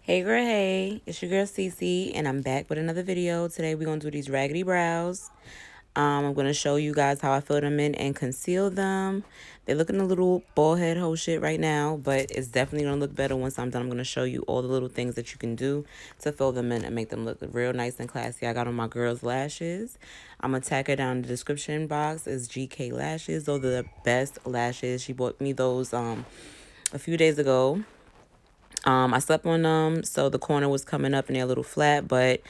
Hey girl, hey, it's your girl Cici, and I'm back with another video. Today we're going to do these raggedy brows. I'm going to show you guys how I fill them in and conceal them. They're looking a little bald head hoe shit right now, but it's definitely going to look better once I'm done. I'm going to show you all the little things that you can do to fill them in and make them look real nice and classy. I got on my girl's lashes. I'm going to tag her down in the description box. It's GkLashesss. Those are the best lashes. She bought me those a few days ago. I slept on them, so the corner was coming up and they're a little flat, but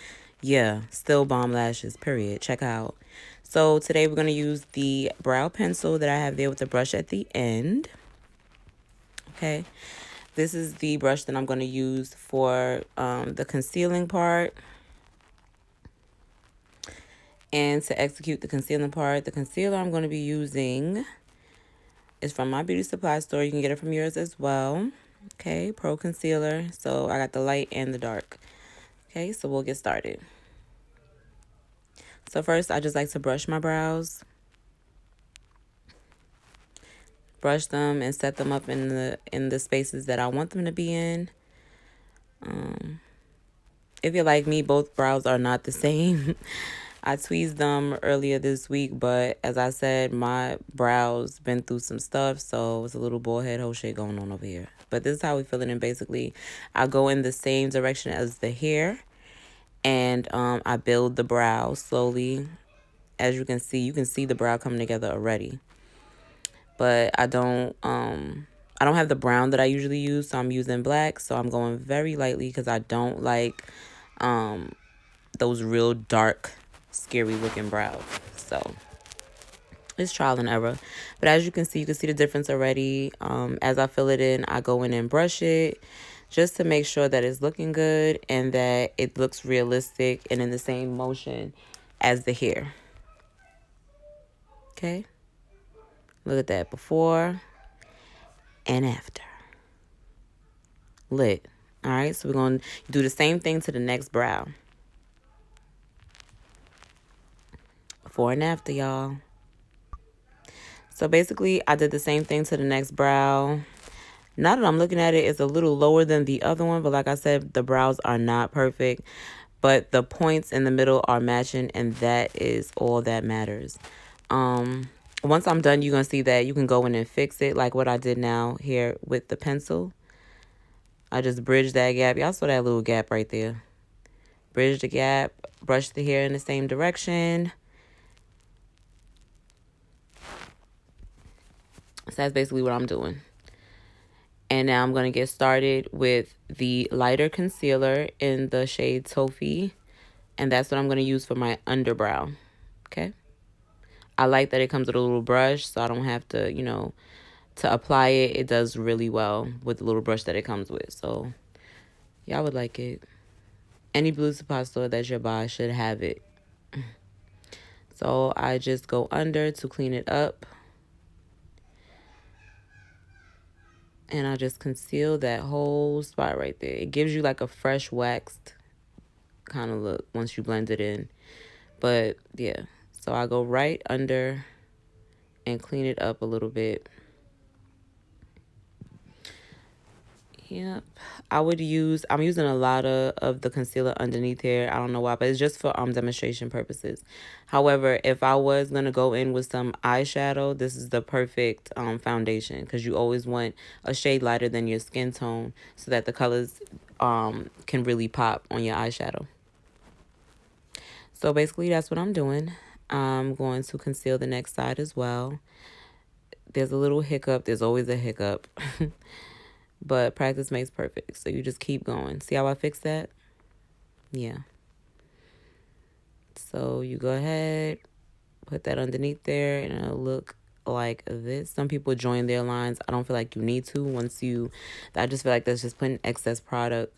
yeah, still bomb lashes, period. Check out. So today we're going to use the brow pencil that I have there with the brush at the end. Okay. This is the brush that I'm going to use for the concealing part. And to execute the concealing part, the concealer I'm going to be using is from my beauty supply store. You can get it from yours as well. Okay, Pro Concealer. So I got the light and the dark. Okay, so we'll get started. So first, I just like to brush my brows. Brush them and set them up in the spaces that I want them to be in. If you're like me, both brows are not the same. I tweezed them earlier this week, but as I said, my brows been through some stuff, so it's a little bald head whole shit going on over here. But this is how we fill it in. Basically, I go in the same direction as the hair, and I build the brow slowly. As you can see the brow coming together already. But I don't have the brown that I usually use, so I'm using black. So I'm going very lightly because I don't like those real dark, scary looking brows. So it's trial and error. But as you can see the difference already. As I fill it in, I go in and brush it just to make sure that it's looking good and that it looks realistic and in the same motion as the hair. Okay? Look at that, before and after. Lit. All right, so we're going to do the same thing to the next brow. Before and after, y'all. So basically, I did the same thing to the next brow. Now that I'm looking at it, it's a little lower than the other one, but like I said, the brows are not perfect. But the points in the middle are matching, and that is all that matters. Once I'm done, you're going to see that you can go in and fix it, like what I did now here with the pencil. I just bridged that gap. Y'all saw that little gap right there. Bridge the gap, brush the hair in the same direction. So that's basically what I'm doing. And now I'm going to get started with the lighter concealer in the shade Toffee. And that's what I'm going to use for my underbrow. Okay. I like that it comes with a little brush, so I don't have to, to apply it. It does really well with the little brush that it comes with. So y'all would like it. Any beauty supply store that you buy should have it. So I just go under to clean it up. And I just conceal that whole spot right there. It gives you like a fresh waxed kind of look once you blend it in. But yeah, so I go right under and clean it up a little bit. Yep. I'm using a lot of the concealer underneath here. I don't know why, but it's just for demonstration purposes. However, if I was going to go in with some eyeshadow, this is the perfect foundation, because you always want a shade lighter than your skin tone so that the colors can really pop on your eyeshadow. So basically that's what I'm doing. I'm going to conceal the next side as well. There's a little hiccup. There's always a hiccup. But practice makes perfect. So you just keep going. See how I fixed that? Yeah. So you go ahead, put that underneath there, and it'll look like this. Some people join their lines. I don't feel like you need to. I just feel like that's just putting excess product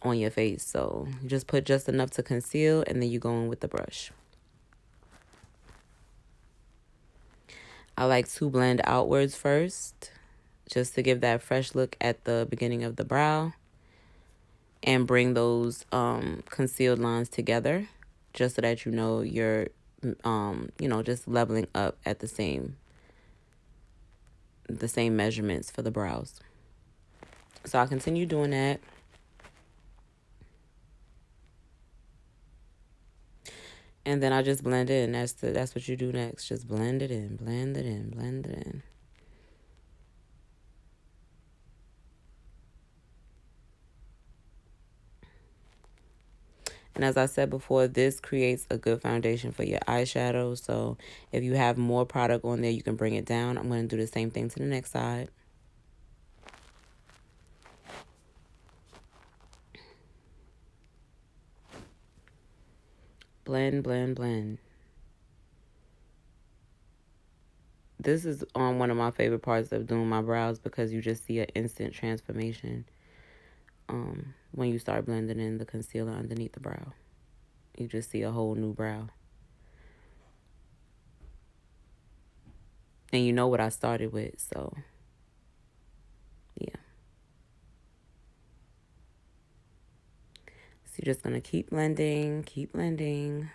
on your face. So you just put just enough to conceal, and then you go in with the brush. I like to blend outwards first, just to give that fresh look at the beginning of the brow, and bring those concealed lines together, just so that you're just leveling up at the same measurements for the brows. So I'll continue doing that. And then I just blend in. That's what you do next. Just blend it in, blend it in, blend it in. And as I said before, this creates a good foundation for your eyeshadow. So if you have more product on there, you can bring it down. I'm going to do the same thing to the next side. Blend, blend, blend. This is one of my favorite parts of doing my brows because you just see an instant transformation when you start blending in the concealer underneath the brow. You just see a whole new brow. And you know what I started with, so yeah. So you're just going to keep blending, keep blending.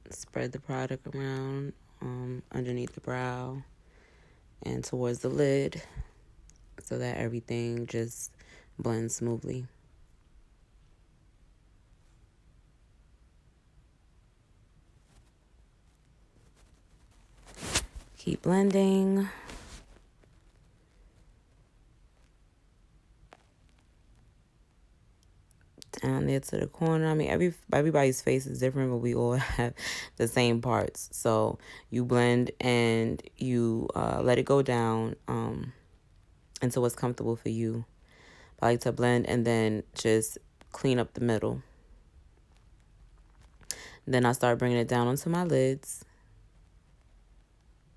Spread the product around underneath the brow and towards the lid so that everything just blends smoothly. Keep blending. Down there to the corner. I mean, everybody's face is different, but we all have the same parts. So you blend and you let it go down until what's comfortable for you. I like to blend and then just clean up the middle. Then I start bringing it down onto my lids,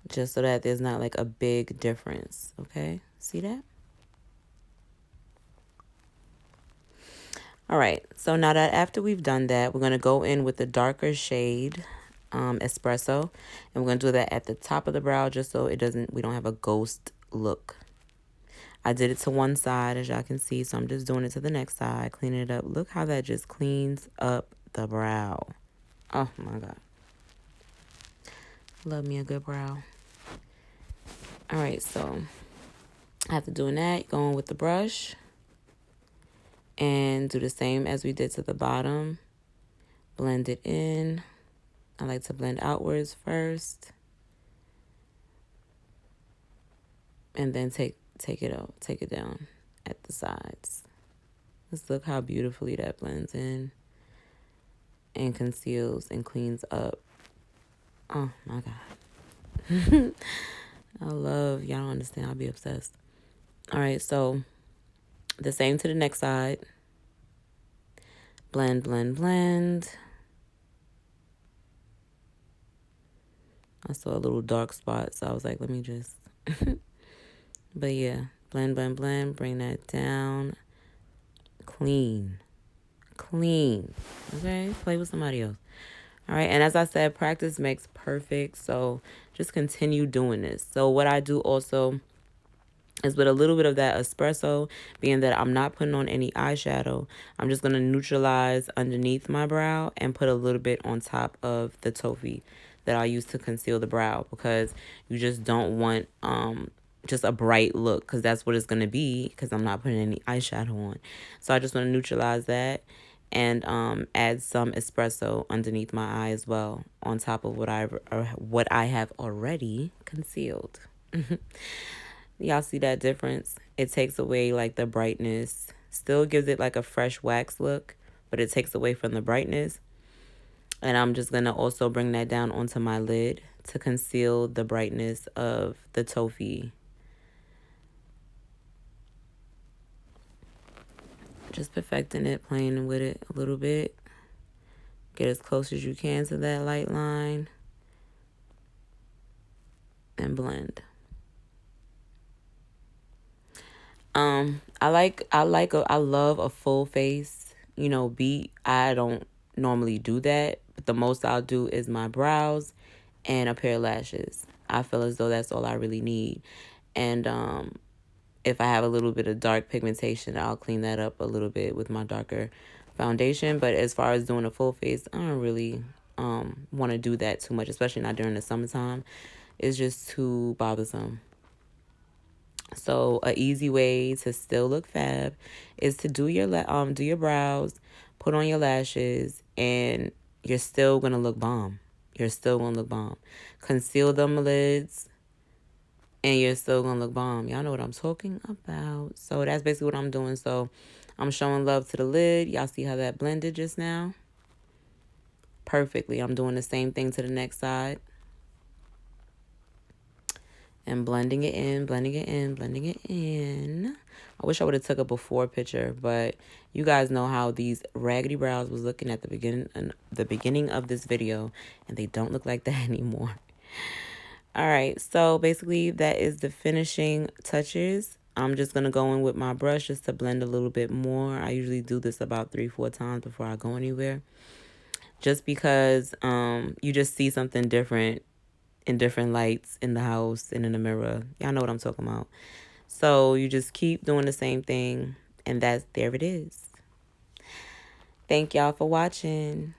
just so that there's not like a big difference. Okay, see that? All right, so now that after we've done that, we're going to go in with the darker shade, espresso, and we're going to do that at the top of the brow just so we don't have a ghost look. I did it to one side, as y'all can see, so I'm just doing it to the next side, cleaning it up. Look how that just cleans up the brow. Oh my God. Love me a good brow. All right, so after doing that, going with the brush and do the same as we did to the bottom. Blend it in. I like to blend outwards first. And then take it down at the sides. Let's look how beautifully that blends in and conceals and cleans up. Oh my God. y'all don't understand, I'll be obsessed. All right, so the same to the next side. Blend, blend, blend. I saw a little dark spot, so I was like, let me just... But yeah, blend, blend, blend. Bring that down. Clean. Okay? Play with somebody else. All right, and as I said, practice makes perfect, so just continue doing this. So what I do also is with a little bit of that espresso, being that I'm not putting on any eyeshadow, I'm just going to neutralize underneath my brow and put a little bit on top of the toffee that I use to conceal the brow, because you just don't want just a bright look, because that's what it's going to be, because I'm not putting any eyeshadow on. So I just want to neutralize that and add some espresso underneath my eye as well, on top of what I have already concealed. Y'all see that difference? It takes away like the brightness. Still gives it like a fresh wax look, but it takes away from the brightness. And I'm just going to also bring that down onto my lid to conceal the brightness of the toffee. Just perfecting it, playing with it a little bit. Get as close as you can to that light line. And blend. I love a full face, beat. I don't normally do that, but the most I'll do is my brows and a pair of lashes. I feel as though that's all I really need. And if I have a little bit of dark pigmentation, I'll clean that up a little bit with my darker foundation. But as far as doing a full face, I don't really want to do that too much, especially not during the summertime. It's just too bothersome. So a easy way to still look fab is to do your brows, put on your lashes, and you're still gonna look bomb. You're still gonna look bomb. Conceal them lids, and you're still gonna look bomb. Y'all know what I'm talking about. So that's basically what I'm doing. So I'm showing love to the lid. Y'all see how that blended just now? Perfectly. I'm doing the same thing to the next side. And blending it in, blending it in, blending it in. I wish I would have took a before picture, but you guys know how these raggedy brows was looking at the beginning of this video, and they don't look like that anymore. All right, so basically that is the finishing touches. I'm just going to go in with my brush just to blend a little bit more. I usually do this about 3-4 times before I go anywhere. Just because you just see something different in different lights in the house and in the mirror. Y'all know what I'm talking about. So you just keep doing the same thing, and there it is. Thank y'all for watching.